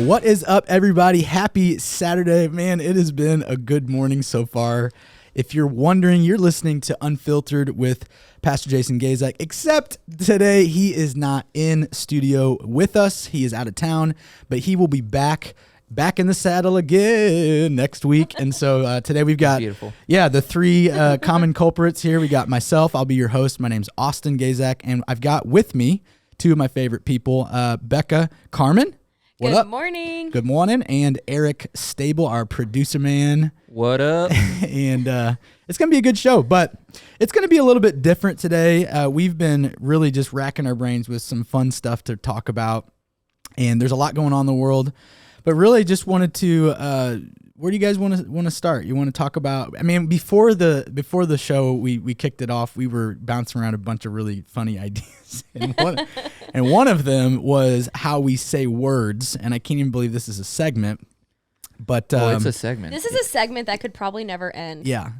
What is up, everybody? Happy Saturday. Man, it has been a good morning so far. If you're wondering, you're listening to Unfiltered with Pastor Jason Gaszak, except today he is not in studio with us. He is out of town, but he will be back in the saddle again next week. And so today we've got the three common culprits here. We got myself. I'll be your host. My name's Austin Gaszak, and I've got with me two of my favorite people, Becca Carmen. What up? Good morning. Good morning. And Eric Stable, our producer man. What up? And it's going to be a good show, but it's going to be a little bit different today. We've been really just racking our brains with some fun stuff to talk about, and there's a lot going on in the world, but really just wanted to, where do you guys want to start? You want to talk about, I mean, before the show, we kicked it off, we were bouncing around a bunch of really funny ideas, and one of them was how we say words, and I can't even believe this is a segment. But it's a segment. This is a segment that could probably never end. Yeah.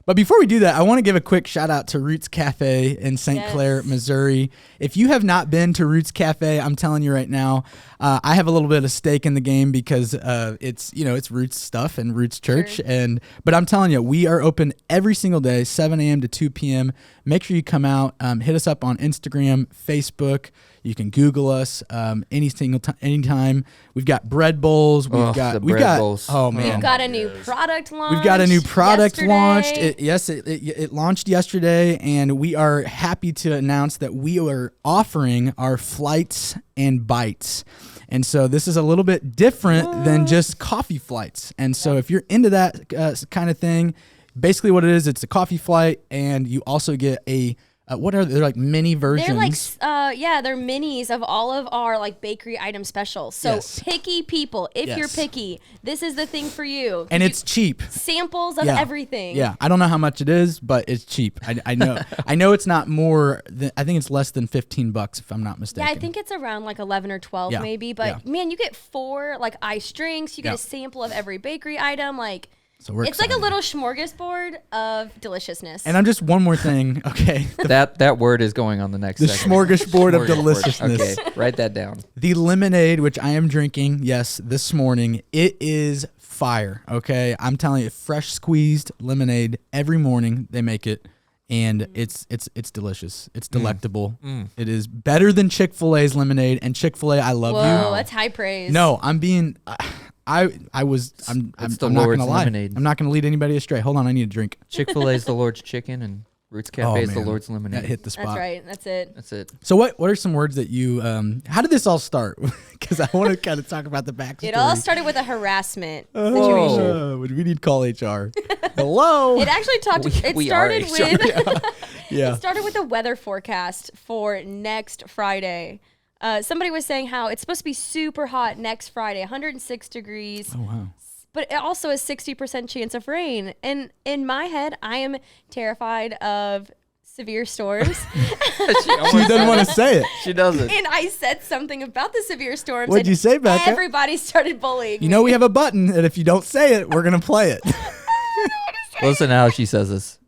But before we do that, I want to give a quick shout out to Roots Cafe in St. Clair, Missouri. If you have not been to Roots Cafe, I'm telling you right now, I have a little bit of stake in the game because it's Roots stuff and Roots Church. Sure. But I'm telling you, we are open every single day, 7 a.m. to 2 p.m. Make sure you come out. Hit us up on Instagram, Facebook. You can Google us anytime. We've got bread bowls. We've got bowls. Oh man, we've got a new product launch. We've got a new product launched. It launched yesterday, and we are happy to announce that we are offering our flights and bites. And so this is a little bit different than just coffee flights. And so if you're into that kind of thing, basically what it is, it's a coffee flight, and you also get a what are they? They're like mini versions. They're like, they're minis of all of our like bakery item specials. So picky people, if you're picky, this is the thing for you. And it's cheap. Samples of everything. Yeah, I don't know how much it is, but it's cheap. I know. I know it's not more than, I think it's less than $15 if I'm not mistaken. Yeah, I think it's around like 11 or 12 maybe. But man, you get 4 like iced drinks. You get a sample of every bakery item. Like. So it's excited. Like a little smorgasbord of deliciousness. And I'm just one more thing, okay? That word is going on the next The segment. smorgasbord of deliciousness. Okay, write that down. The lemonade, which I am drinking, this morning, it is fire, okay? I'm telling you, fresh squeezed lemonade every morning they make it, and it's delicious. It's delectable. It is better than Chick-fil-A's lemonade, and Chick-fil-A, I love you. Whoa, that's high praise. No, I'm being... I'm not gonna lie. Lemonade. I'm not gonna lead anybody astray. Hold on, I need a drink. Chick-fil-A is the Lord's chicken, and Roots Cafe is the Lord's lemonade. That hit the spot. That's right. That's it. So what are some words that you? How did this all start? Because I want to kind of talk about the backstory. It all started with a harassment situation. We need to call HR. Hello. It actually started with. Yeah. It started with a weather forecast for next Friday. Somebody was saying how it's supposed to be super hot next Friday, 106 degrees. Oh, wow. But it also has 60% chance of rain. And in my head, I am terrified of severe storms. She doesn't want to say it. She doesn't. And I said something about the severe storms. What'd you say, Becca? Everybody started bullying me. You know we have a button, and if you don't say it, we're going to play it. Listen to how she says this.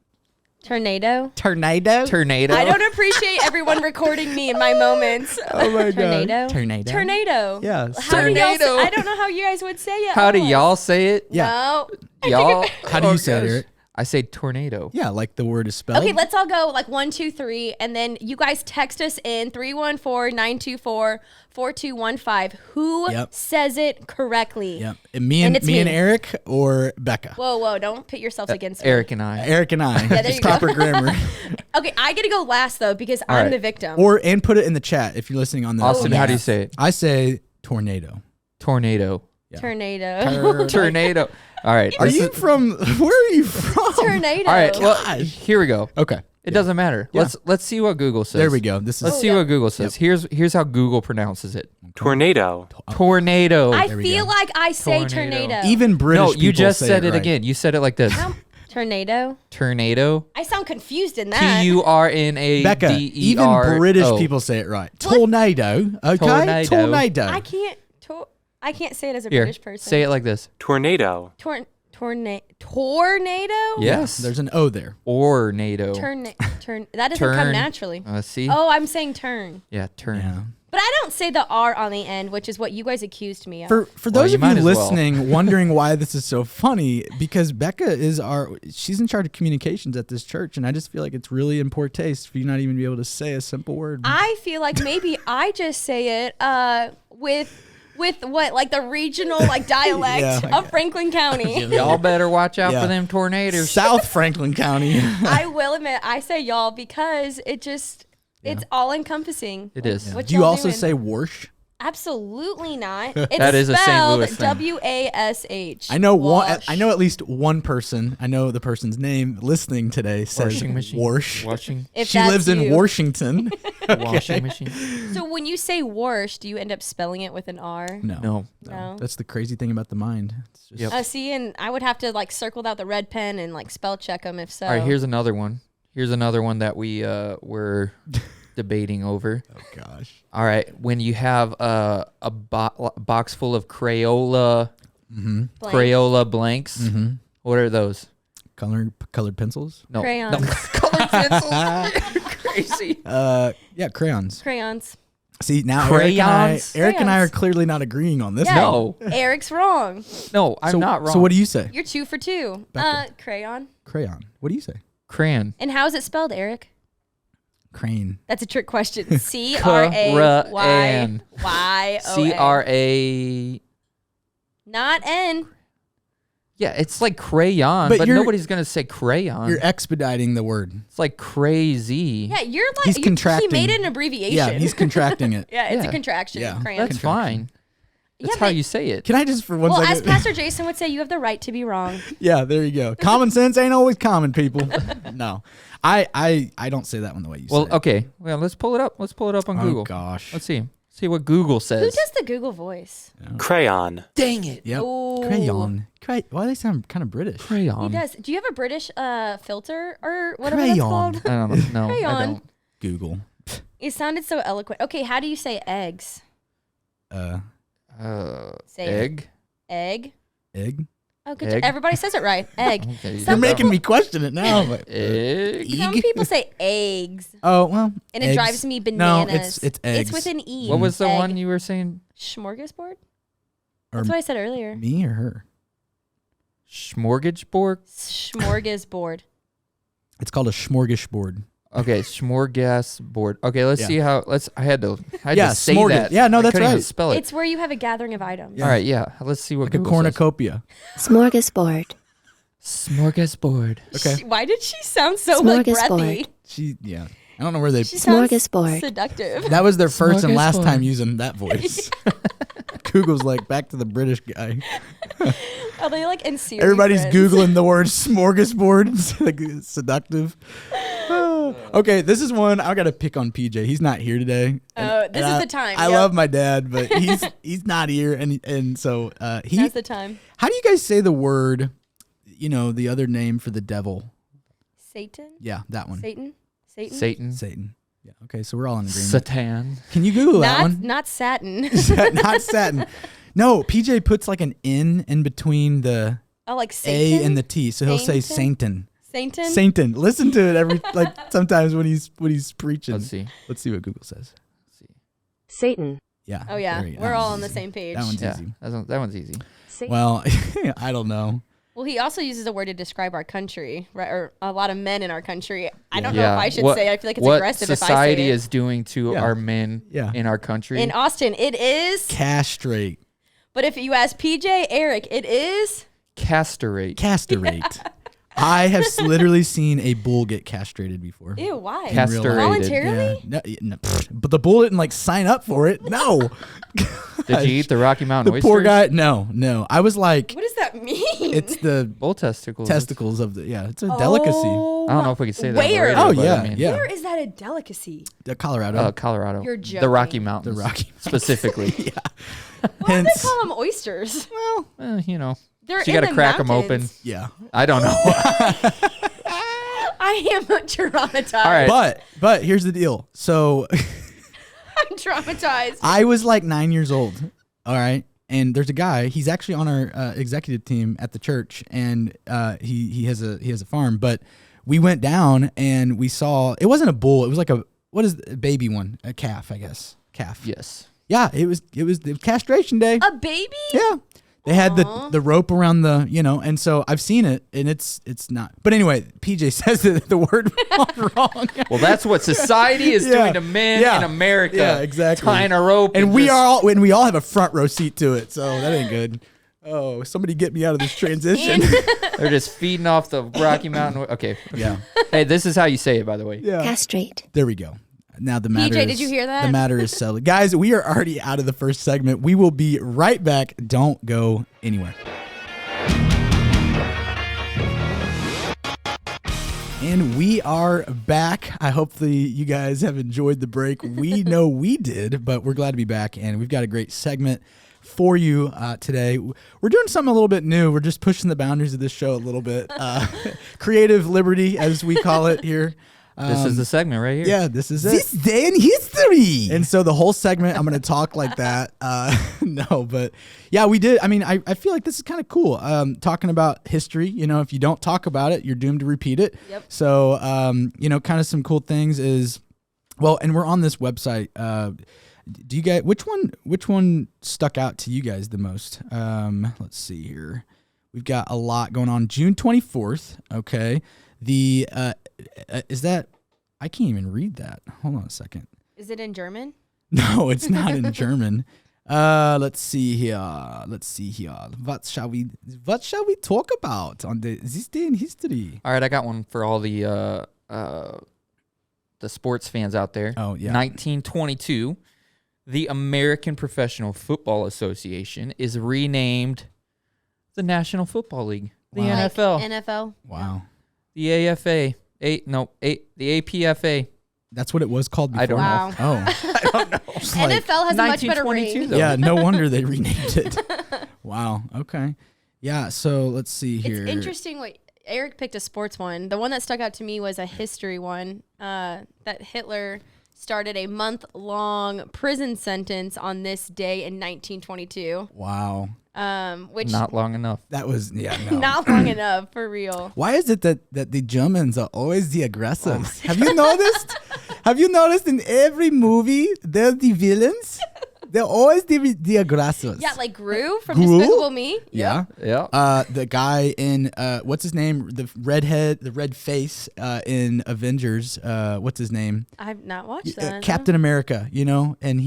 Tornado. Tornado? I don't appreciate everyone recording me in my moments. Oh my God. Tornado. Yeah. Tornado. I don't know how you guys would say it. How do y'all say it? Yeah. No. Y'all? How do you say it, Eric? I say tornado. Yeah, like the word is spelled. Okay, let's all go like 1, 2, 3, and then you guys text us in 314-924-4215. Who says it correctly? Yep. And me and Eric or Becca. Whoa! Don't pit yourselves against me. Eric and I. Yeah, there you go. Proper grammar. Okay, I get to go last though because I'm the victim. And put it in the chat if you're listening on the. Austin, how do you say it? I say tornado. Tornado. Yeah. Tornado. All right. Where are you from? Tornado. All right. Well, here we go. Okay. It doesn't matter. Yeah. Let's see what Google says. There we go. Let's see what Google says. Here's how Google pronounces it. Tornado. Tornado. I feel like I say tornado. Even British people you just say said it right. again. You said it like this. Tornado. Tornado. I sound confused in that. T-U-R-N-A-D-E-R. Becca, even British people say it right. Tornado. Okay. Tornado. I can't say it as a British person. Say it like this. Tornado. Tornado? Yes. There's an O there. Ornado. Turn. That doesn't come naturally. See? Oh, I'm saying turn. Yeah, turn. Yeah. But I don't say the R on the end, which is what you guys accused me of. For those of you listening, wondering why this is so funny, because Becca she's in charge of communications at this church, and I just feel like it's really in poor taste for you not even be able to say a simple word. I feel like maybe I just say it with what, like the regional dialect of Franklin County. Y'all better watch out for them tornadoes. South Franklin County. I will admit, I say y'all because it's all encompassing. It is. What Do you also doing? say warsh? Absolutely not. It's that is a St. Louis spelled thing. WASH. I know Wash. I know at least one person. I know the person's name listening today says Washing machine. warsh. Washing. If She that's lives in you. Washington. Washing machine. So when you say warsh, do you end up spelling it with an R? No. No. That's the crazy thing about the mind. It's just, See, and I would have to circle out the red pen and spell check them if so. All right, here's another one. Here's another one that we were debating over. Oh gosh. All right, when you have a box full of Crayola blanks, what are those? Colored pencils? No, Crayons. no. Colored pencils. Crazy. Yeah, crayons. Crayons. See, now Crayons? Eric and I are clearly not agreeing on this. Yeah. No, Eric's wrong. no, I'm not wrong. So what do you say? You're 2 for 2. Becca. Crayon. Crayon. What do you say? Crayon. And how's it spelled, Eric? Crane. That's a trick question. CRAYYON. CRA. Not N. Yeah, it's like crayon, but nobody's gonna say crayon. You're expediting the word. It's like crazy. Yeah, you're He's contracting. He made it an abbreviation. Yeah, he's contracting it. Yeah, it's Yeah. a contraction. Yeah. Crayon. That's fine. That's Yeah, how but- you say it. Can I just for one Well, second? as Pastor Jason would say, you have the right to be wrong. Yeah, there you go. Common sense ain't always common, people. No, I don't say that one the way you say. Well, it. okay. Well, let's pull it up. Let's pull it up on Google. Oh gosh. Let's see. See what Google Who says. does the Google voice? Crayon. Dang it. Yep. Ooh. Crayon. Why do they sound kind of British? He Crayon. does. Do you have a British filter or whatever that's Crayon. called? I don't know. No, I Crayon. don't. Google. It sounded so eloquent. Okay, how do you say eggs? Say Say egg. Egg. Egg. Oh, good. Egg. Everybody says it right. Egg. Okay, You're Some making people- me question it now. But, Egg. Some people say eggs, oh well. and it eggs. drives me bananas. No, it's eggs. It's with an E. What was the Egg. one you were saying? Smorgasbord? Or That's what I said earlier. me or her? Smorgasbord? Smorgasbord. It's called a smorgasbord. Okay, smorgasbord. Okay, let's Yeah. see how. I had to Yeah, say smorgas- that. yeah, no, I that's couldn't even right. spell it. It's where you have a gathering of items. All right, yeah. Let's see what Like a Google says. cornucopia. Smorgasbord. Smorgasbord. Okay. Why did she sound so Smorgasbord. breathy? Yeah. I don't know where they. She sounds Smorgasbord. seductive. That was their first and last Smorgasbord. time using that voice. Google's like back to the British guy. Are they in Siri Everybody's friends? Googling the word smorgasbord. It's like seductive. Okay, this is one I got to pick on PJ. He's not here today. This is the time. I Yep. love my dad, but he's not here, and so he. That's the time. How do you guys say the word? The other name for the devil. Satan? Yeah, that one. Satan? Satan. Satan. Yeah. Okay, so we're all in agreement. Satan. Can you Google that one? Not satin. Not satin. No, PJ puts like an N in between the Oh, like Satan? A and the T, so he'll say Sainton? Sainton. Satan? Sainton. Listen to it every sometimes when he's preaching. Let's see. Let's see what Google says. Satan. Yeah. Oh, yeah. there you go. We're That all one's on the easy. same page. That one's Yeah, easy. that one's easy. Satan. Well, I don't know. Well, he also uses a word to describe our country, right? Or a lot of men in our country. I don't know Yeah. if I should What- say. I feel like it's what aggressive if I say society it. is doing to Yeah. our men Yeah. in our country. In Austin, it is. Castrate. But if you ask PJ, Eric, it is. Castrate. Castrate. I have literally seen a bull get castrated before. Ew, why? Castrated. Voluntarily? Yeah. No, but the bull didn't sign up for it. No. Did you eat the Rocky Mountain The oysters? poor guy. No. I was like, What does that mean? it's the Bull testicles. testicles of the. Yeah, it's a delicacy. Oh, I don't know if we could say that. Where? on Oh radio, but yeah, I mean, yeah. Where is that a delicacy? Colorado. Colorado. You're The Rocky joking. Mountains. The Rocky Specifically. Why do they Hence, call them oysters? well, They're so you in got to the crack them open. mountains. yeah. I don't know. I am traumatized. All right. But here's the deal. So I'm traumatized. I was like 9 years old. All right. And there's a guy. He's actually on our executive team at the church, and he has a farm. But we went down and we saw. It wasn't a bull. It was like a baby one, a calf, I guess. calf. Yes. Yeah, it was castration day. A baby? Yeah. They had the rope around the, and so I've seen it, and it's not. But anyway, PJ says that the word was wrong. Well, that's what society is doing to men in America. Yeah, exactly. Tying a rope. And we all have a front row seat to it, so that ain't good. Oh, somebody get me out of this transition. They're just feeding off the Rocky Mountain. Okay. Yeah. Hey, this is how you say it, by the way. Yeah. Castrate. There we go. Now the matter PJ, did you hear that? The matter is settled. Guys, we are already out of the first segment. We will be right back. Don't go anywhere. And we are back. I hope you guys have enjoyed the break. We know we did, but we're glad to be back, and we've got a great segment for you today. We're doing something a little bit new. We're just pushing the boundaries of this show a little bit. Creative liberty, as we call it here. This is the segment right here. Yeah, this is it. This day in history. And so the whole segment, I'm going to talk like that. No, but yeah, we did. I mean, I feel like this is kind of cool. Talking about history, if you don't talk about it, you're doomed to repeat it. Yep. So, kind of some cool things is, well, and we're on this website. Do you guys, which one stuck out to you guys the most? Let's see here. We've got a lot going on. June 24th. Okay. Is that, I can't even read that. Hold on a second. Is it in German? No, it's not in German. Let's see here. What shall we talk about on this day in history? All right, I got one for all the sports fans out there. Oh, yeah. 1922, the American Professional Football Association is renamed the National Football League, the Wow. NFL. NFL. Wow. The AFA. The APFA. That's what it was called before. I don't know. Wow. Oh. I don't know. NFL has a much better 1922 ring. though. Yeah, no wonder they renamed it. Wow. Okay. Yeah, so let's see here. It's interesting what Eric picked a sports one. The one that stuck out to me was a history one. That Hitler started a month-long prison sentence on this day in 1922. Wow. Which Not long enough. That was, no. not long enough for real. Why is it that the Germans are always the aggressors? Have you noticed? Have you noticed in every movie they're the villains? They're always the aggressors. Yeah, like Gru from Gru? Despicable Me. Yeah. Yeah. The guy in what's his name? The red face in Avengers. What's his name? I've not watched that. Captain America. And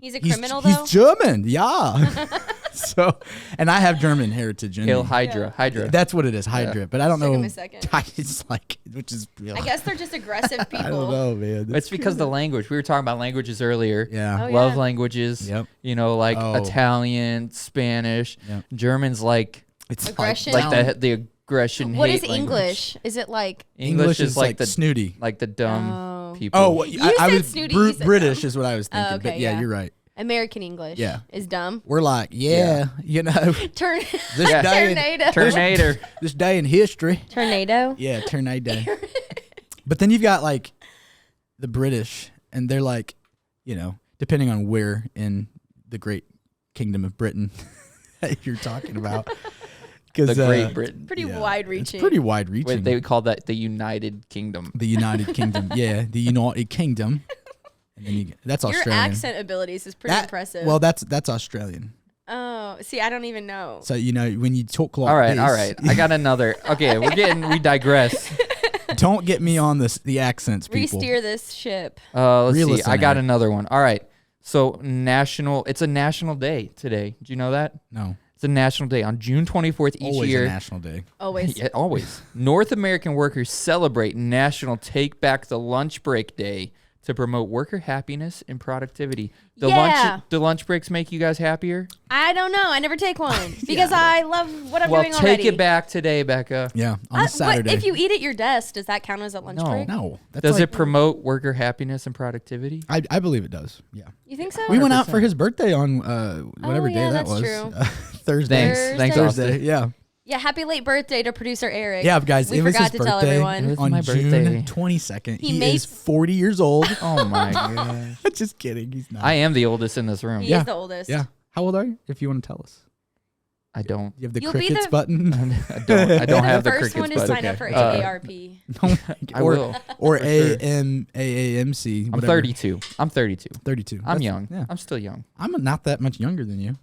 He's a criminal though. He's German. Yeah. So, and I have German heritage. Hail Hydra. Hydra. That's what it is, Hydra. But I don't know. Took him a second. It's like, which is. I guess they're just aggressive people. I don't know, man. It's because the language. We were talking about languages earlier. Yeah. Oh, Love yeah. languages. Yep. Like Italian, Spanish. Yep. German's like It's Aggression. like the aggression. What hate is language. English? Is it like? English is like the snooty. like the dumb Oh. people. Oh, well, I said was snooty, you said British dumb. is what I was thinking. okay, but yeah, yeah. you're right. American English. Yeah. Is dumb. We're like, Turn. this Yeah. day, Tornado. Terminator. this day in history. Tornado. Yeah, tornado. But then you've got like the British, and they're like, depending on where in the Great Kingdom of Britain that you're talking about. The Great Britain. Pretty wide-reaching. It's pretty wide-reaching. Wait, they would call that the United Kingdom. The United Kingdom. Yeah, the United Kingdom. And then that's Your Australian. accent abilities is pretty impressive. Well, that's Australian. Oh, see, I don't even know. So when you talk like All right. this, I got another. Okay, we digress. don't get me on the accents, people. Re-steer this ship. Let's Reel see. us I in, got Eric. another one. All right. So it's a national day today. Do you know that? No, It's a national day on June 24th each always year. a national day. Always. Yeah, always. North American workers celebrate National Take Back the Lunch Break Day to promote worker happiness and productivity. Do lunch breaks make you guys happier? I don't know. I never take one because I love what I'm doing Well, already. take it back today, Becca. Yeah, on a Saturday. If you eat at your desk, does that count as a lunch break? no, that's Does like, it promote worker happiness and productivity? I believe it does. Yeah, You think so? we went out for his birthday on whatever Oh, day yeah, that that's was. true. Thursday. Thanks, Thursday. Austin. Yeah. Yeah, happy late birthday to producer Eric. Yeah, guys, we it was forgot his to tell birthday everyone. It was on my June birthday. 22nd. He He made- is 40 years old. Oh my gosh. Just kidding. He's not. I am the oldest in this room. He Yeah. is the oldest. Yeah. How old are you? If you want to tell us. I don't. You have the You'll be crickets the- button. I don't have the first crickets one to button. sign up for Okay. AARP. I will. Or For sure. AAMC. I'm whatever. 32. 32. I'm That's- young. Yeah. I'm still young. I'm not that much younger than you.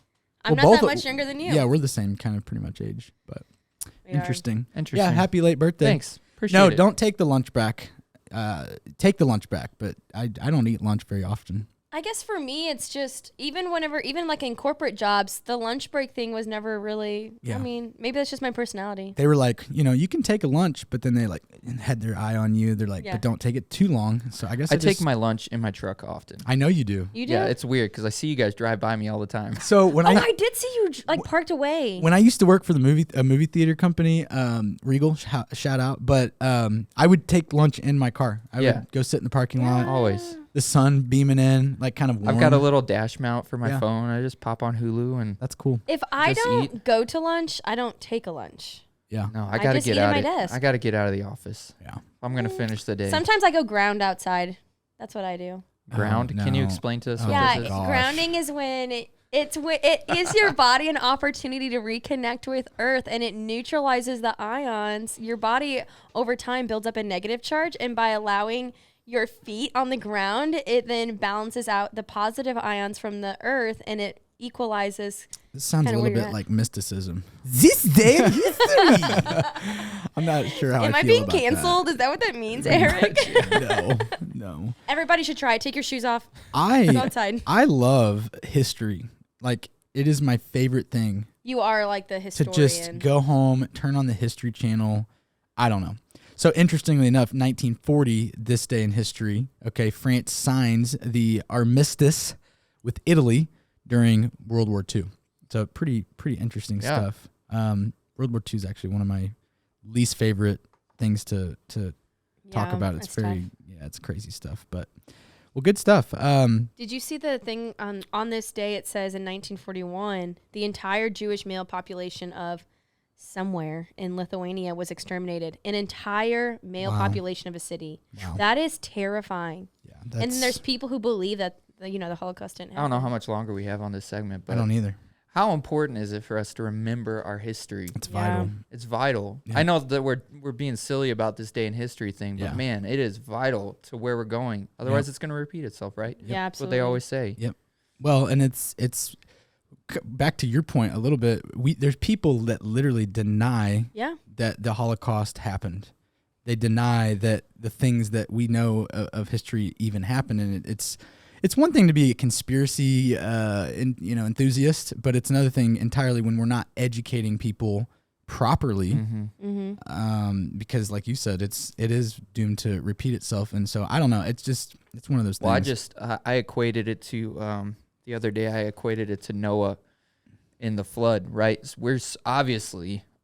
I'm Well, not that both- much younger than you. Yeah, we're the same kind of pretty much age, but We are. interesting. Interesting. Yeah, happy late birthday. Thanks. Appreciate No, it. don't take the lunch back. Take the lunch back, but I don't eat lunch very often. I guess for me, it's just even like in corporate jobs, the lunch break thing was never really. Yeah. I mean, maybe that's just my personality. They were like, you can take a lunch, but then they like had their eye on you. They're like, Yeah. but don't take it too long. So I guess I take my lunch in my truck often. I know you do. You do? Yeah, it's weird because I see you guys drive by me all the time. So when Oh, I I did see you like parked away. when I used to work for a movie theater company, Regal, shout out, but I would take lunch in my car. I Yeah. would go sit in the parking lot, Always. the sun beaming in, like kind of warm. I've got a little dash mount for my Yeah. phone. I just pop on Hulu and That's cool. If I Just don't eat. go to lunch, I don't take a lunch. Yeah. no, I I gotta just get eat at out my of desk. I gotta get out of the office. Yeah. I'm gonna finish the day. Sometimes I go ground outside. That's what I do. Ground. Oh, Can you no. explain to us Oh, what Yeah, this is? gosh. grounding is when it is your body an opportunity to reconnect with Earth, and it neutralizes the ions. Your body over time builds up a negative charge, and by allowing your feet on the ground, it then balances out the positive ions from the Earth, and it equalizes. This sounds Kinda a where little you're bit at. like mysticism. This day in history. I'm not sure how Am I I feel being about that. canceled? Is that what that means, Eric? No. Everybody should try it. Take your shoes off. Go I outside. I love history. Like it is my favorite thing You are like the to historian. just go home, turn on the History Channel. I don't know. So interestingly enough, 1940, this day in history, okay, France signs the armistice with Italy during World War II. So pretty interesting Yeah. stuff. World War II is actually one of my least favorite things to talk Yeah, about. It's that's very tough. it's crazy stuff. But well, good stuff. Did you see the thing on this day? It says in 1941, the entire Jewish male population of somewhere in Lithuania was exterminated. An entire male Wow. population of a city. Wow. That is terrifying. Yeah, And then there's people who believe that the Holocaust didn't I happen. don't know how much longer we have on this segment, I but don't either. how important is it for us to remember our history? It's Yeah. vital. It's vital. Yeah. I know that we're being silly about this day in history thing, but Yeah. man, it is vital to where we're going. Otherwise, it's going to repeat itself, right? Yeah, That's what absolutely. they always say. Well, and it's back to your point a little bit. There's people that literally deny Yeah. that the Holocaust happened. They deny that the things that we know of history even happened, and it's one thing to be a conspiracy enthusiast, but it's another thing entirely when we're not educating people properly. Mm-hmm. Because like you said, it is doomed to repeat itself, and so I don't know. It's one of those things. Well, I equated it to the other day. I equated it to Noah in the flood. Right? We're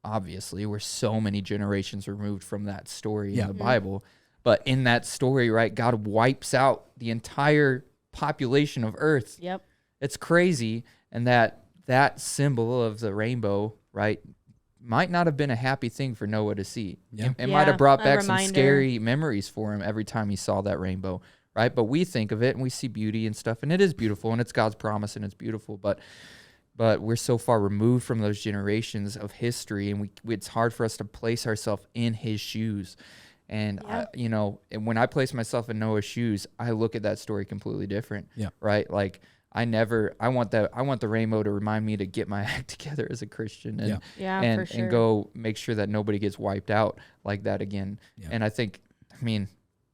obviously we're so many generations removed from that story Yeah. in the Bible, but in that story, right, God wipes out the entire population of Earth. Yep. It's crazy, and that symbol of the rainbow, right, might not have been a happy thing for Noah to see. Yeah. It might have Yeah, brought a back some reminder. scary memories for him every time he saw that rainbow, right? But we think of it and we see beauty and stuff, and it is beautiful, and it's God's promise, and it's beautiful, but we're so far removed from those generations of history, and it's hard for us to place ourselves in his shoes. And Yeah. and when I place myself in Noah's shoes, I look at that story completely different. Yeah. Right. Like I want the rainbow to remind me to get my act together as a Christian and Yeah, for sure. and go make sure that nobody gets wiped out like that again. Yeah. And I mean,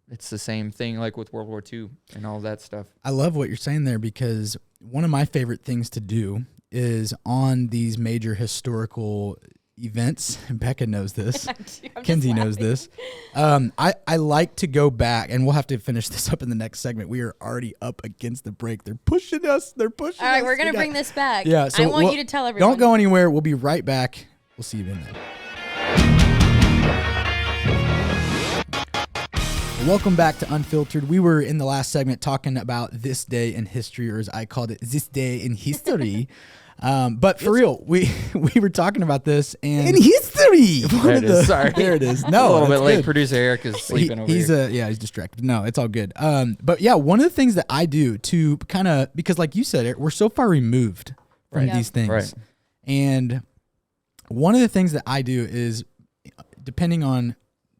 it's the same thing like with World War II and all that stuff. I love what you're saying there, because one of my favorite things to do is on these major historical events. Becca knows this. I'm just Kenzie knows laughing. this. I like to go back, and we'll have to finish this up in the next segment. We are already up against the break. They're pushing us. All right, us. we're gonna We got- bring this back. Yeah, so I want we'll- you to tell everyone. Don't go anywhere. We'll be right back. We'll see you in there. Welcome back to Unfiltered. We were in the last segment talking about this day in history, or as I called it, this day in history. But for real, we were talking about this and In history. one of the- Sorry. there it is. a No, little bit that's late. good. Producer Eric is sleeping over he's here. he's distracted. No, it's all good. But yeah, one of the things that I do to kind of, because like you said, Eric, we're so far removed from Right. these things, Right. and one of the things that I do is, depending on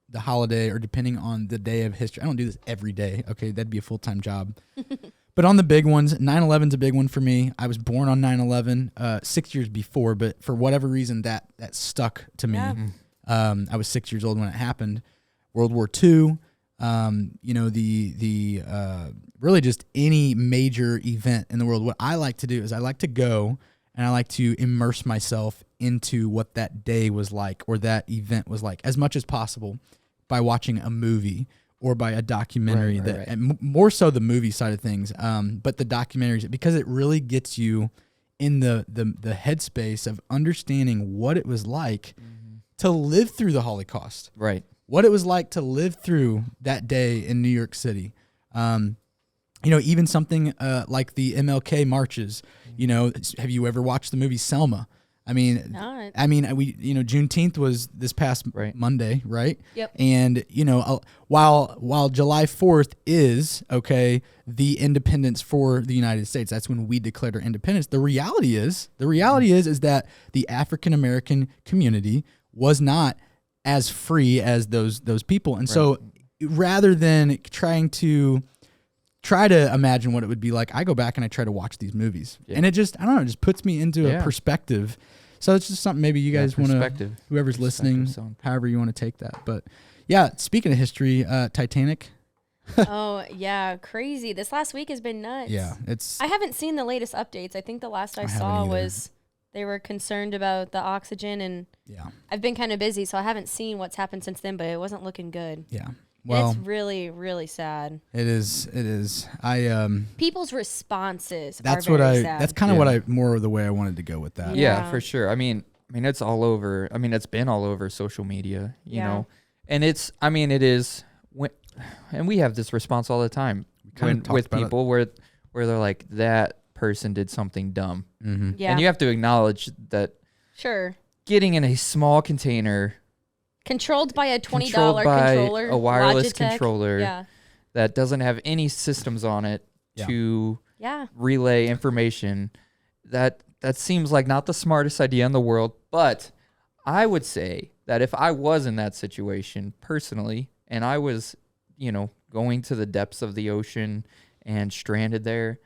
the holiday or depending on the day of history, I don't do this every day. Okay, that'd be a full-time job. But on the big ones, 9/11's a big one for me. I was born on 9/11, 6 years before, but for whatever reason, that stuck to me. Yeah. I was 6 years old when it happened. World War II, the really just any major event in the world. What I like to do is I like to go and I like to immerse myself into what that day was like or that event was like as much as possible by watching a movie or by a documentary Right. and more so the movie side of things. But the documentaries, because it really gets you in the headspace of understanding what it was like to live through the Holocaust, Right. what it was like to live through that day in New York City. Even something like the MLK marches. Have you ever watched the movie Selma? Not. Juneteenth was this past Monday, right? Yep. And while July 4th is the independence for the United States, that's when we declared our independence. The reality is that the African American community was not as free as those people, and so rather than try to imagine what it would be like, I go back and I try to watch these movies. And it just, I don't know, it just puts me into a perspective. So it's just something maybe you guys want to, whoever's listening, however you want to take that. But yeah, speaking of history, Titanic. Oh, yeah, crazy. This last week has been nuts. Yeah, I haven't seen the latest updates. I think the last I saw was they were concerned about the oxygen, and I've been kind of busy, so I haven't seen what's happened since then, but it wasn't looking good. Yeah. Well, it's really, really sad. It is. People's responses that's are what very sad. That's kind of more of the way I wanted to go with that. Yeah, for sure. I mean, it's all over. It's been all over social media, you know, and it is, and we have this response all the time with people where they're like, that person did something dumb. Mm-hmm. Yeah. And you have to acknowledge that. Sure. Getting in a small container, controlled by a $20 controller, controller, a wireless Logitech. controller that doesn't have any systems on it to relay information. That seems like not the smartest idea in the world, but I would say that if I was in that situation personally and I was, going to the depths of the ocean and stranded there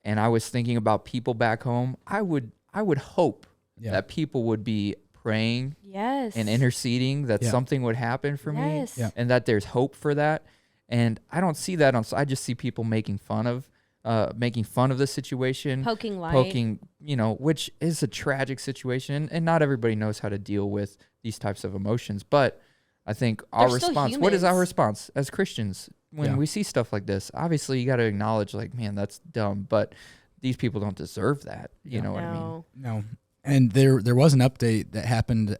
and I was thinking about people back home, I would hope that people would be praying and interceding that something would happen for me and that there's hope for that. And I don't see that I just see people making fun of the situation, poking, which is a tragic situation, and not everybody knows how to deal with these types of emotions. But I think our response, what is our response as Christians when we see stuff like this? Obviously you got to acknowledge, like, man, that's dumb, but these people don't deserve that. You know what I mean? No. And there was an update that happened.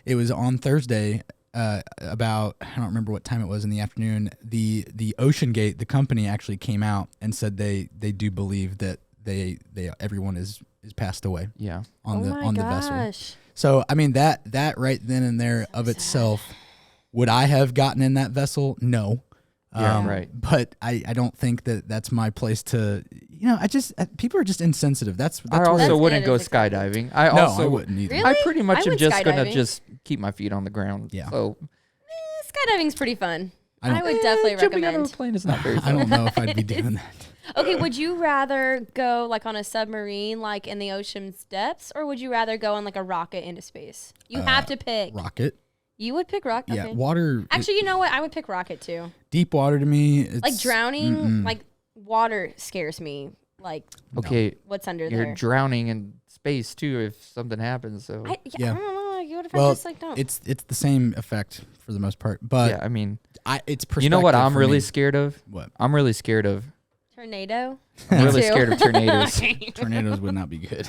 It was on Thursday about, I don't remember what time it was in the afternoon. The OceanGate, the company, actually came out and said they do believe that everyone is passed away. Yeah. On the vessel. So that right then and there of itself, would I have gotten in that vessel? No. Right. But I don't think that's my place to, people are just insensitive. I also wouldn't go skydiving. I wouldn't either. Really? I pretty much am just going to skydiving. just keep my feet on the ground. Yeah. So skydiving's pretty fun. I would definitely jumping out of recommend. a plane is not very fun. I don't know if I'd be doing that. Okay, would you rather go like on a submarine, like in the ocean's depths, or would you rather go on like a rocket into space? You have to pick. Rocket. You would pick rocket. Yeah, okay. water. Actually, you know what? I would pick rocket too. Deep water to me, it's, Like drowning, like water scares me. Like, okay, what's under you're there? drowning in space too if something happens. So I don't know. What if I Well, just like don't? it's the same effect for the most part, but yeah, I mean, it's perspective. you know what I'm for really me. scared of? What? I'm really scared of. Tornado. I'm really Too. scared of tornadoes. Tornadoes would not be good.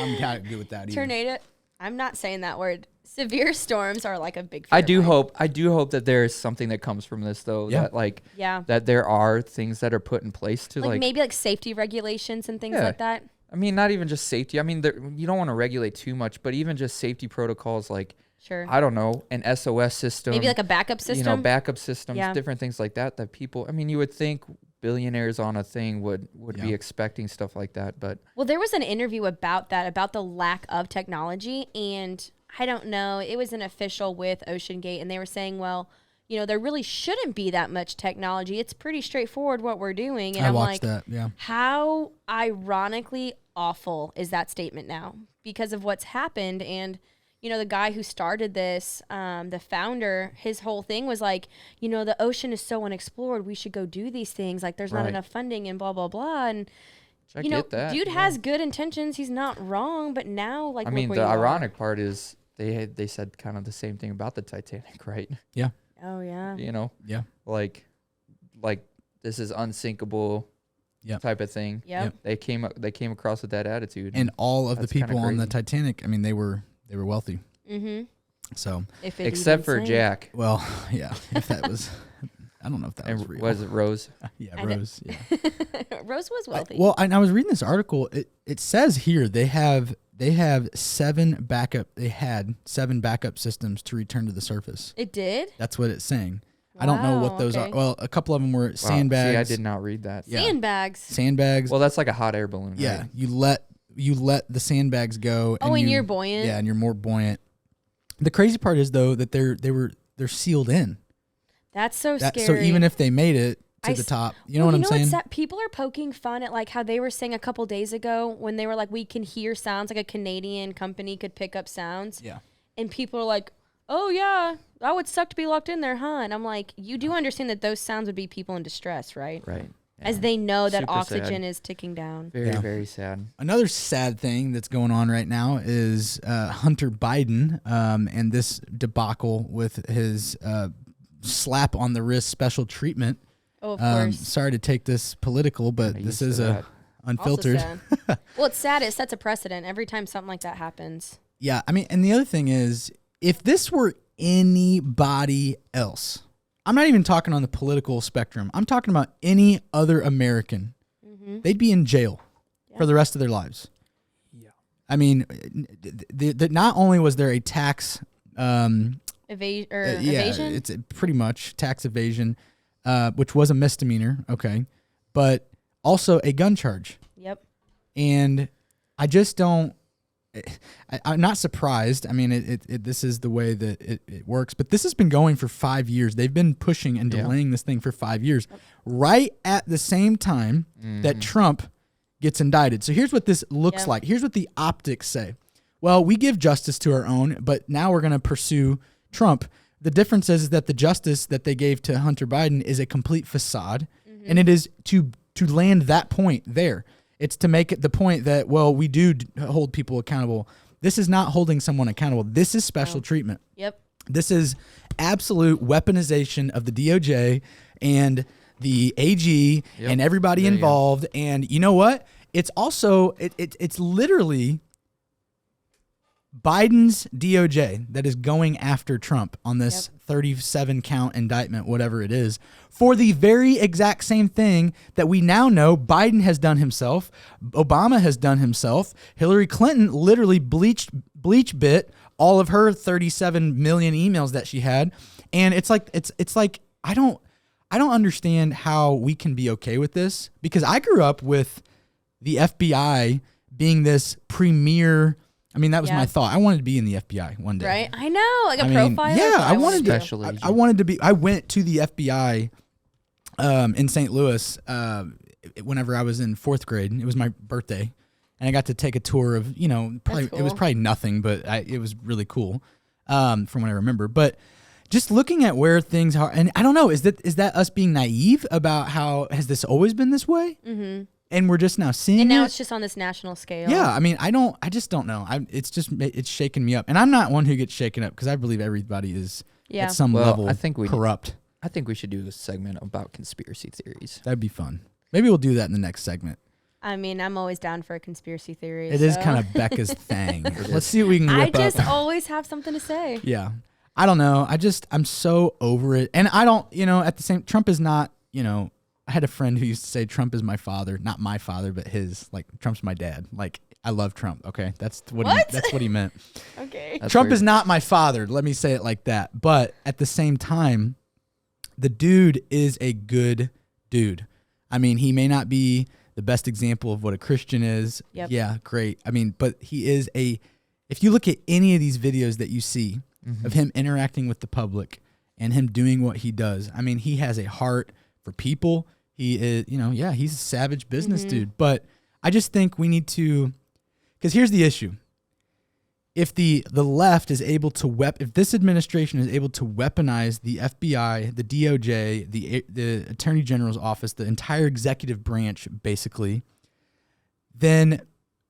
I'm kind of good with that. Either. Tornado. I'm not saying that word. Severe storms are like a big. I do hope that there is something that comes from this though. Yeah. That there are things that are put in place to like maybe like safety regulations and things like that. I mean, not even just safety. I mean, you don't want to regulate too much, but even just safety protocols like, I don't know, an SOS system. Maybe like a backup system. Backup systems, different things like that people, I mean, you would think billionaires on a thing would be expecting stuff like that. But well, there was an interview about that, about the lack of technology. And I don't know. It was an official with OceanGate, and they were saying, well, there really shouldn't be that much technology. It's pretty straightforward what we're doing. And I I'm watched like, that. Yeah. how ironically awful is that statement now because of what's happened? And the guy who started this, the founder, his whole thing was like, the ocean is so unexplored. We should go do these things. Like, there's not enough funding and blah, blah, blah. And, I get that. dude has good intentions. He's not wrong. But now, like, I mean, the ironic part is they said kind of the same thing about the Titanic, right? Yeah. Oh, yeah. Yeah. Like this is unsinkable type of thing. Yep. They came across with that attitude. And all of the That's kinda people on the crazy. Titanic, I mean, they were wealthy. Mm-hmm. So, Except for Jack. well, yeah, if that was, I don't know if that was And real. was it Rose? Yeah, I know. Rose. Yeah. Rose was wealthy. Well, I was reading this article. It says here they had 7 backup systems to return to the surface. It did? That's what it's saying. I don't know what Wow, those okay. are. Well, a couple of them were Wow. sandbags. See, I did not read that. Yeah. Sandbags. Sandbags. Well, that's like a hot air balloon. yeah, Right? you let the sandbags go. Oh, and you're buoyant? Yeah, and you're more buoyant. The crazy part is though that they're sealed in. That's so scary. So even if they made it to I the s- top, you know what I'm saying? People are poking fun at like how they were saying a couple days ago when they were like, we can hear sounds, like a Canadian company could pick up sounds. Yeah. And people are like, oh yeah, that would suck to be locked in there, huh? And I'm like, you do understand that those sounds would be people in distress, right? Right. As they know that Super oxygen sad. is ticking down. Very, Yeah. very sad. Another sad thing that's going on right now is Hunter Biden and this debacle with his slap on the wrist special treatment. Oh, of course. Sorry to take this political, but I'm this used is to a that. unfiltered. Also sad. Well, it's sad. It sets a precedent every time something like that happens. Yeah, I mean, and the other thing is, if this were anybody else, I'm not even talking on the political spectrum. I'm talking about any other American. They'd be in jail for the rest of their lives. Yeah. I mean, not only was there a tax Evasion? it's pretty much tax evasion, which was a misdemeanor, okay, but also a gun charge. Yep. And I just don't. I'm not surprised. I mean, this is the way that it works. But this has been going for 5 years. They've been pushing and delaying this thing for 5 years, right at the same time that Trump gets indicted. So here's what this looks like. Here's what the optics say. Well, we give justice to our own, but now we're going to pursue Trump. The difference is that the justice that they gave to Hunter Biden is a complete facade, and it is to land that point there. It's to make it the point that, well, we do hold people accountable. This is not holding someone accountable. This is special treatment. Yep. This is absolute weaponization of the DOJ and the AG and everybody There you go. involved. And you know what? It's also, it's literally Biden's DOJ that is going after Trump on this 37 count indictment, whatever it is, for the very exact same thing that we now know Biden has done himself, Obama has done himself, Hillary Clinton literally bleach bit all of her 37 million emails that she had, and it's like I don't understand how we can be okay with this, because I grew up with the FBI being this premier. I mean, that was my thought. I wanted to be in the FBI one day. Right? I know. Like a I mean, profiler. yeah, I wanted to. Special agent. I wanted to be. I went to the FBI in St. Louis whenever I was in 4th grade. It was my birthday, and I got to take a tour of. Probably it was cool. probably nothing, but it was really cool from what I remember. But just looking at where things are, and I don't know, is that us being naive about how has this always been this way? Mm-hmm. And we're just now seeing And now it? it's just on this national scale. Yeah, I mean, I just don't know. It's shaking me up, and I'm not one who gets shaken up because I believe everybody is at some level I think corrupt. I think we should do a segment about conspiracy theories. That'd be fun. Maybe we'll do that in the next segment. I mean, I'm always down for a conspiracy theory. It is so. kind of Becca's thing. Let's see what we can I whip just up. always have something to say. Yeah, I don't know. I'm so over it, and I don't. At the same, Trump is not. I had a friend who used to say Trump is my father, not my father, but his. Like, Trump's my dad. Like, I love Trump. Okay, that's what he meant. Okay. That's Trump weird. is not my father. Let me say it like that. But at the same time, the dude is a good dude. I mean, he may not be the best example of what a Christian is. Yep. Yeah, great. I mean, but he is a if you look at any of these videos that you see of him interacting with the public and him doing what he does, I mean, he has a heart for people. He is, he's a savage business dude. But I just think we need to, because here's the issue. If the left is able to if this administration is able to weaponize the FBI, the DOJ, the Attorney General's office, the entire executive branch, basically, then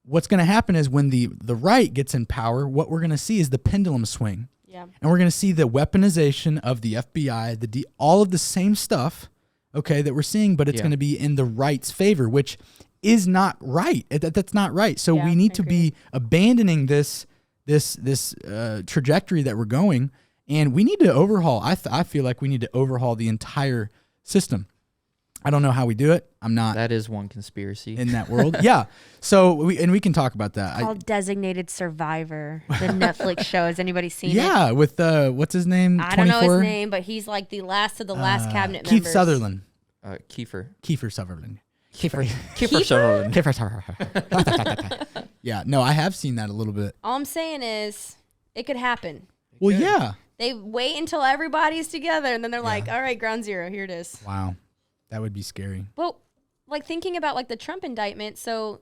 what's going to happen is when the right gets in power, what we're going to see is the pendulum swing. Yeah. And we're going to see the weaponization of the FBI, all of the same stuff, okay, that we're seeing, but it's going to be in the right's favor, which is not right. That's not right. So we need to be abandoning this trajectory that we're going, and we need to overhaul. I feel like we need to overhaul the entire system. I don't know how we do it. I'm not. That is one conspiracy in that world. Yeah. So we can talk about that. Called Designated Survivor, the Netflix show. Has anybody seen it? Yeah, with what's his name? I don't know his name, but he's like the last of the last cabinet members. Keith Sutherland. Kiefer Sutherland. Kiefer Sutherland. Kiefer Sutherland. Yeah. No, I have seen that a little bit. All I'm saying is it could happen. Well, yeah. They wait until everybody's together, and then they're like, all right, ground zero, here it is. Wow. That would be scary. Well, like thinking about like the Trump indictment. So,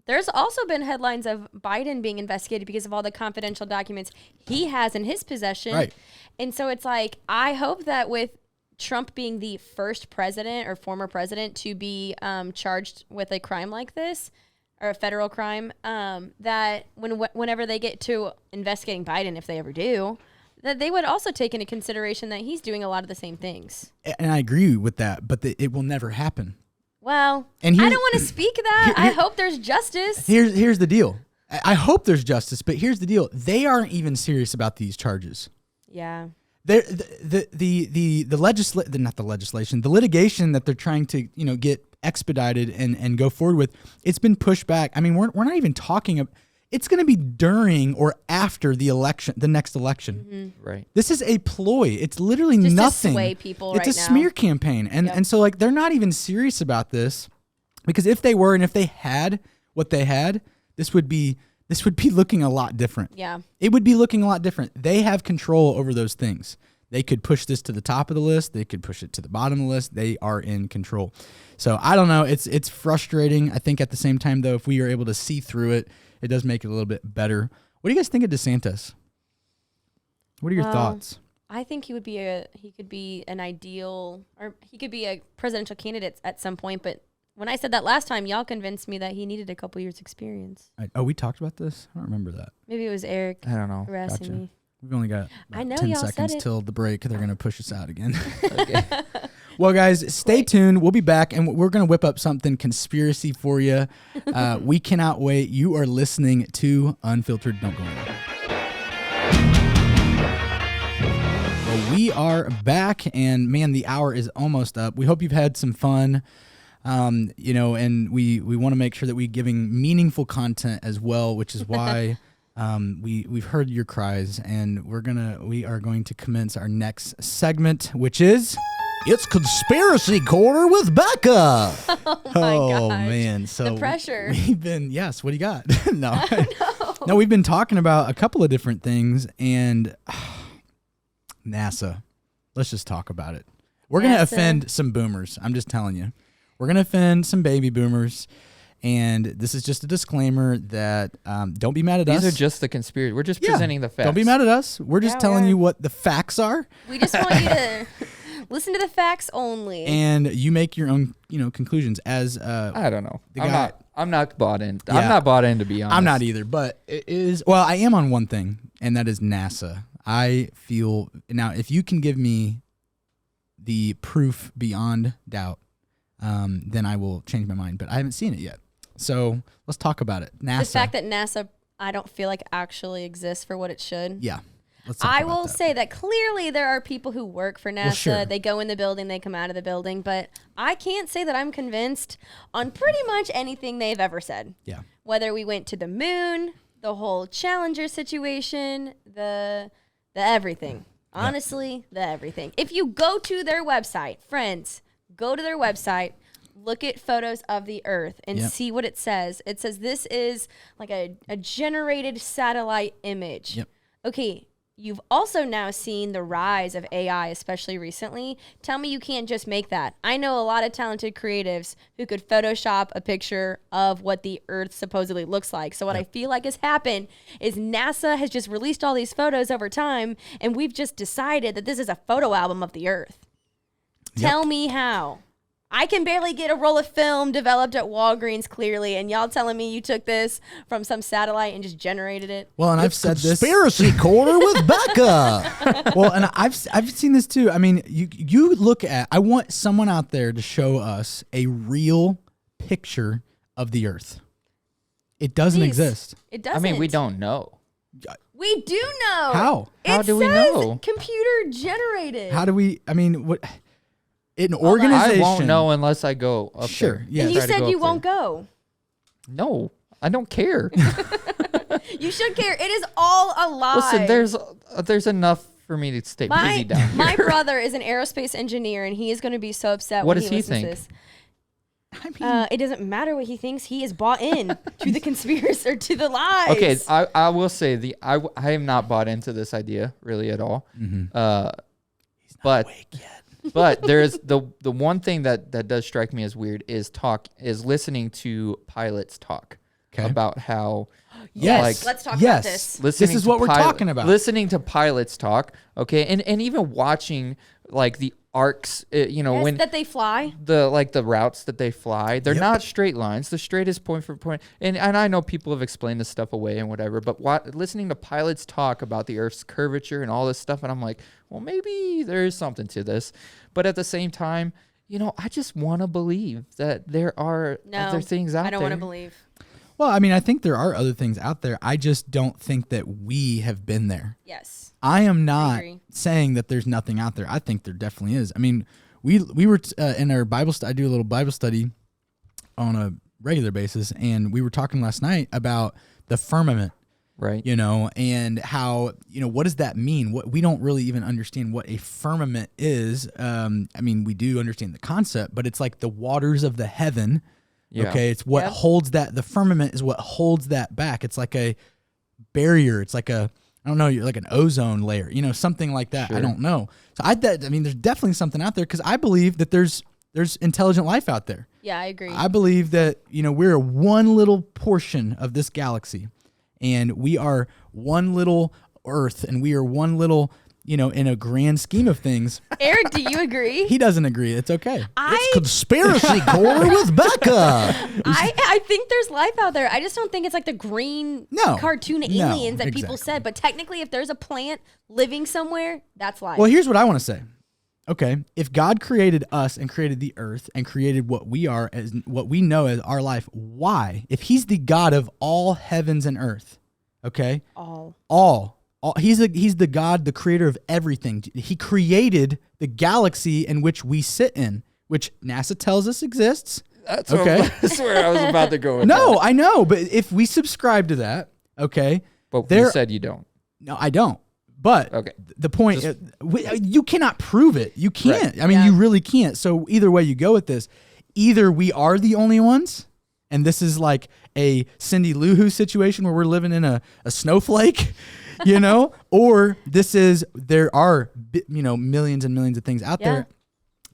there's also been headlines of Biden being investigated because of all the confidential documents he has in his possession. Right. And so it's like, I hope that with Trump being the first president or former president to be charged with a crime like this, or a federal crime, that whenever they get to investigating Biden, if they ever do, that they would also take into consideration that he's doing a lot of the same things. And I agree with that, but it will never happen. Well, and I don't want to speak that. I hope there's justice. Here's the deal. I hope there's justice, but here's the deal. They aren't even serious about these charges. Yeah. The litigation that they're trying to, get expedited and go forward with, it's been pushed back. I mean, we're not even talking about, it's going to be during or after the next election. Mm-hmm. Right. This is a ploy. It's literally just nothing. To sway people it's a smear campaign. And so like, they're not even serious about this, because if they were, and if they had what they had, this would be looking a lot different. Yeah. It would be looking a lot different. They have control over those things. They could push this to the top of the list. They could push it to the bottom of the list. They are in control. So I don't know. It's frustrating. I think at the same time, though, if we are able to see through it, it does make it a little bit better. What do you guys think of DeSantis? What are your thoughts? I think he could be an ideal, or he could be a presidential candidate at some point. But when I said that last time, y'all convinced me that he needed a couple years experience. We talked about this? I don't remember that. Maybe it was Eric. I don't know. Harassing me. We've only got I know 10 y'all seconds said it. till the break. They're going to push us out again. Okay. Well, guys, stay tuned. We'll be back, and we're going to whip up something conspiracy for you. We cannot wait. You are listening to Unfiltered. Don't go anywhere. Well, we are back, and man, the hour is almost up. We hope you've had some fun. And we want to make sure that we're giving meaningful content as well, which is why we've heard your cries, and we are going to commence our next segment, which is It's Conspiracy Corner with Becca. Oh my gosh. Man, so the pressure. We've been what do you got? No, we've been talking about a couple of different things, and NASA. Let's just talk about it. We're gonna offend some boomers. I'm just telling you. We're going to offend some baby boomers, and this is just a disclaimer that don't be mad at us. These are just the conspiracy. We're just presenting the facts. Don't be mad at us. We're just telling you what the facts are. We just want you to listen to the facts only. And you make your own, conclusions as I don't know. I'm not bought in. Yeah. I'm not bought in, to be honest. I'm not either, but it is, well, I am on one thing, and that is NASA. I feel, now, if you can give me the proof beyond doubt, then I will change my mind. But I haven't seen it yet. So let's talk about it. NASA. The fact that NASA, I don't feel like actually exists for what it should. Yeah. Let's talk I about will that. say that clearly there are people who work for NASA. Well, sure. They go in the building, they come out of the building. But I can't say that I'm convinced on pretty much anything they've ever said. Yeah. Whether we went to the moon, the whole Challenger situation, the everything. Honestly, the everything. If you go to their website, friends, go to their website, look at photos of the Earth and Yep. see what it says. It says this is like a generated satellite image. Yep. Okay, you've also now seen the rise of AI, especially recently. Tell me you can't just make that. I know a lot of talented creatives who could Photoshop a picture of what the Earth supposedly looks like. So what I feel like has happened is NASA has just released all these photos over time, and we've just decided that this is a photo album of the Earth. Tell me how. I can barely get a roll of film developed at Walgreens clearly, and y'all telling me you took this from some satellite and just generated it? Well, and I've said this. Conspiracy Corner with Becca. Well, and I've seen this too. I mean, you look at. I want someone out there to show us a real picture of the Earth. It doesn't Please. exist. It I doesn't. mean, we don't know. We do know. How? How do we says know? Computer generated. How do we? I mean, what? An on. organization. I won't know unless I go up Sure, there. yeah. And you Try to said go you up won't there. go. No, I don't care. You should care. It is all a lie. Listen, there's enough for me to stay busy down here. My brother is an aerospace engineer, and he is going to be so upset What when does he he listens to think? this. I mean, It doesn't matter what he thinks. He is bought in to the conspiracy or to the lies. Okay, I will say I am not bought into this idea really at all. But but there is the one thing that does strike me as weird is listening to pilots talk about how yes. Let's talk about yes. this. listening This is to what we're talking about. Listening to pilots talk, okay, and even watching like the arcs, Yes, when that they fly. the routes that they fly, they're Yep. not straight lines. The straightest point for point, and I know people have explained this stuff away and whatever, but listening to pilots talk about the Earth's curvature and all this stuff, and I'm like, well, maybe there is something to this, but at the same time, I just want to believe that there are other things out there. I don't want to believe. Well, I mean, I think there are other things out there. I just don't think that we have been there. Yes. I am not agree. saying that there's nothing out there. I think there definitely is. I mean, we were in our Bible study. I do a little Bible study on a regular basis, and we were talking last night about the firmament, Right. and how, what does that mean? What we don't really even understand what a firmament is. I mean, we do understand the concept, but it's like the waters of the heaven. Yeah. Okay, it's what holds that. The firmament is what holds that back. It's like a barrier. It's like I don't know, like an ozone layer, something like that. Sure. I don't know. So I mean, there's definitely something out there because I believe that there's intelligent life out there. Yeah, I agree. I believe that we're one little portion of this galaxy, and we are one little Earth, and we are one little, in a grand scheme of things. Eric, do you agree? He doesn't agree. It's okay. It's Conspiracy Corner with Becca. I think there's life out there. I just don't think it's like the green cartoon aliens that people exactly. said. But technically, if there's a plant living somewhere, that's life. Well, here's what I want to say. Okay, if God created us and created the earth and created what we are as what we know as our life, why? If he's the God of all heavens and earth, okay? All. He's the God, the creator of everything. He created the galaxy in which we sit in, which NASA tells us exists. That's Okay. where I was about to go with No, that. I know, but if we subscribe to that, okay? But there- you said you don't. No, I don't. But Okay. the point, you cannot prove it. You can't. Right. I mean, Yeah. you really can't. So either way you go with this, either we are the only ones, and this is like a Cindy Lou Who situation where we're living in a snowflake, or there are, millions and millions of things out there.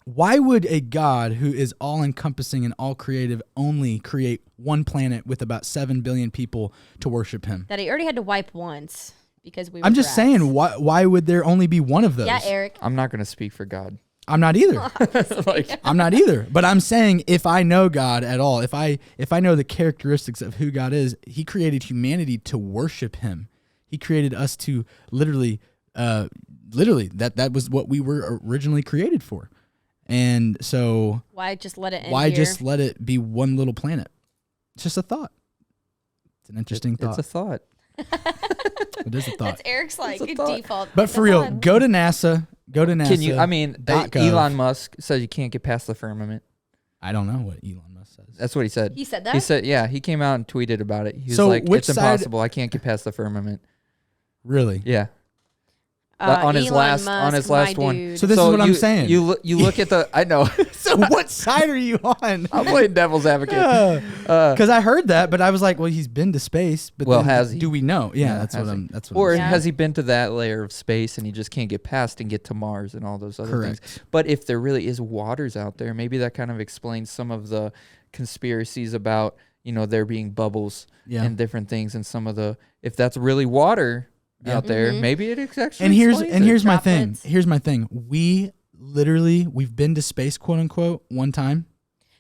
Why would a God who is all encompassing and all creative only create one planet with about 7 billion people to worship him? that he already had to wipe once because we were I'm just rats. saying, why would there only be one of those? Yeah, Eric. I'm not going to speak for God. I'm not either. Like, I'm not either. But I'm saying if I know God at all, if I know the characteristics of who God is, he created humanity to worship him. He created us to literally that was what we were originally created for. And so Why just let it end why here? just let it be one little planet? It's just a thought. It's an interesting thought. it's a thought. It is a thought. That's Eric's like It's a thought. default. But It's for a real, thought. go to NASA. Go to NASA. Can you? I mean, .gov. Elon Musk says you can't get past the firmament. I don't know what Elon Musk says. That's what he said. He said that? He said, yeah. He came out and tweeted about it. He was So like, which "It's side- impossible. I can't get past the firmament." Really? Yeah. on his Elon last Musk, my one. dude. So this is what I'm saying. You look at the. I know. So what side are you on? I'm playing devil's advocate. Because I heard that, but I was like, well, he's been to space. But Well, then has he? Do we know? Yeah, that's has what he? I'm. That's what. Or I'm saying. has he been to that layer of space and he just can't get past and get to Mars and all those other Correct. things? But if there really is waters out there, maybe that kind of explains some of the conspiracies about there being bubbles and different things, and some of the if that's really water out there, maybe it actually. And here's explains it. my thing. Droplets. Here's my thing. We've been to space, quote unquote, one time.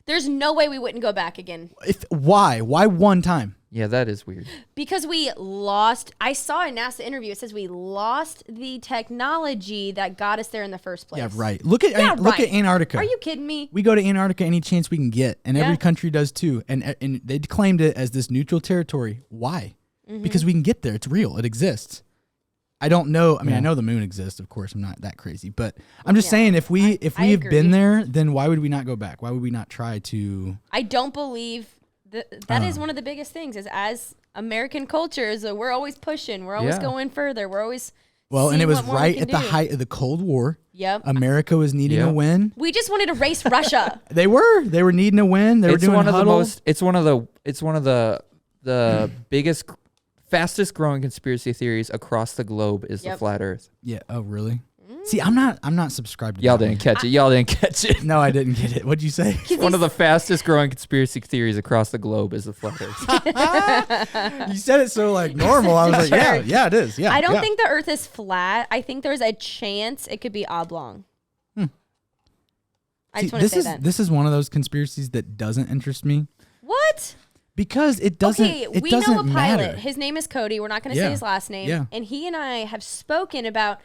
There's no way we wouldn't go back again. Why one time? Yeah, that is weird. Because we lost. I saw a NASA interview. It says we lost the technology that got us there in the first place. Yeah, right. Look at Antarctica. Are you kidding me? We go to Antarctica any chance we can get, and every Yeah. country does too. And they claimed it as this neutral territory. Why? Because we can get there. It's real. It exists. I don't know. I mean, I know the moon exists. Of course, I'm not that crazy, but I'm just saying, if we have agree. been there, then why would we not go back? Why would we not try to? I don't believe that is one of the biggest things. Is as American cultures, we're always pushing. We're always Yeah. going further. We're always Well, and it seeing was what more we right can at the do. height of the Cold War. Yep. America was needing Yeah. a win. We just wanted to race Russia. They were needing a win. They were doing one of huddle. the most. It's one of the biggest, fastest growing conspiracy theories across the globe is the Yep. flat Earth. Yeah. Oh, really? See, I'm not subscribed to Y'all that didn't catch it. Y'all didn't catch it. one. No, I didn't get it. What'd you say? One of the fastest growing conspiracy theories across the globe is the flat Earth. You said it so like normal. I was like, yeah, it is. Yeah. I don't yeah. think the Earth is flat. I think there's a chance it could be oblong. I just want to say that. This is one of those conspiracies that doesn't interest me What? because it doesn't. Okay, it we doesn't know a pilot. matter. His name is Cody. We're not going to Yeah. say his last name. Yeah. And he and I have spoken about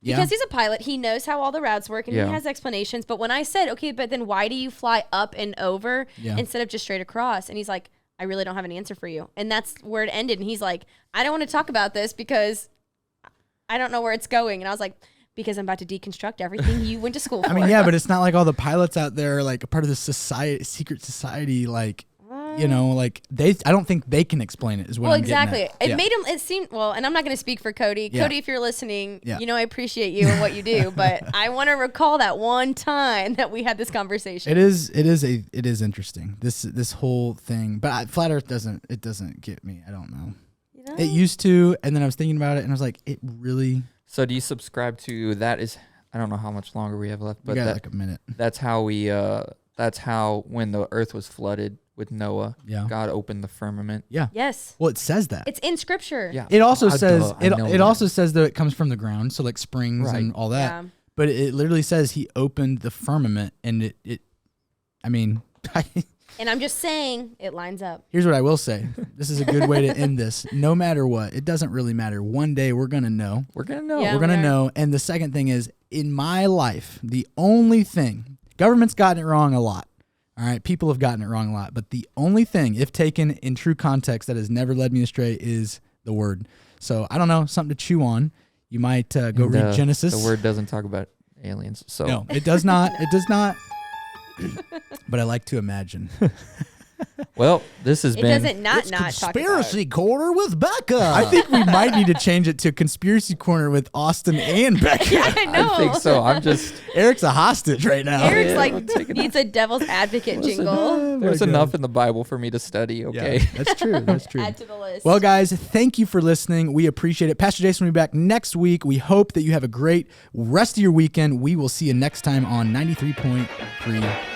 Yeah. because he's a pilot. He knows how all the routes work and Yeah. he has explanations. But when I said, okay, but then why do you fly up and over Yeah. instead of just straight across? And he's like, I really don't have an answer for you. And that's where it ended. And he's like, I don't want to talk about this because I don't know where it's going. And I was like, because I'm about to deconstruct everything you went to school for. I mean, yeah, but it's not like all the pilots out there are like a part of the secret society. Like, like I don't think they can explain it. Is what Well, I'm getting exactly. at. It Yeah. made him. It seemed well, and I'm not going to speak for Cody. Yeah. Cody, if you're listening, Yeah. I appreciate you and what you do, but I want to recall that one time that we had this conversation. It is interesting. This whole thing, but flat Earth doesn't get me. I don't know. You know? It used to, and then I was thinking about it, and I was like, it really. So do you subscribe to that? I don't know how much longer we have left, We but got like a minute. that's how when the earth was flooded with Noah, Yeah. God opened the firmament. Yeah. Yes, Well, it says that. it's in Scripture. Yeah. It also Duh, says I know it that. also says that it comes from the ground, so like springs Right. and all that. Yeah. But it literally says he opened the firmament, and it I mean, And I'm just saying, it lines up. here's what I will say. This is a good way to end this. No matter what, it doesn't really matter. One day we're gonna know. We're gonna know. Yeah. We're gonna we are. know. And the second thing is, in my life, the only thing, government's gotten it wrong a lot. All right, people have gotten it wrong a lot. But the only thing, if taken in true context, that has never led me astray is the word. So I don't know, something to chew on. You might go And, read Genesis. The word doesn't talk about aliens. So No, it does not. It does not. But I like to imagine. well, this has It been doesn't not talk about Conspiracy Corner with Becca. I think we might need to change it to Conspiracy Corner with Austin and Becca. I know. I think so. I'm just Eric's a hostage right now. Eric's Yeah, like I'm taking needs a devil's advocate jingle. there's God. enough in the Bible for me to study, okay? Yeah, that's true. That's true. Add to the list. Well, guys, thank you for listening. We appreciate it. Pastor Jason will be back next week. We hope that you have a great rest of your weekend. We will see you next time on 93.3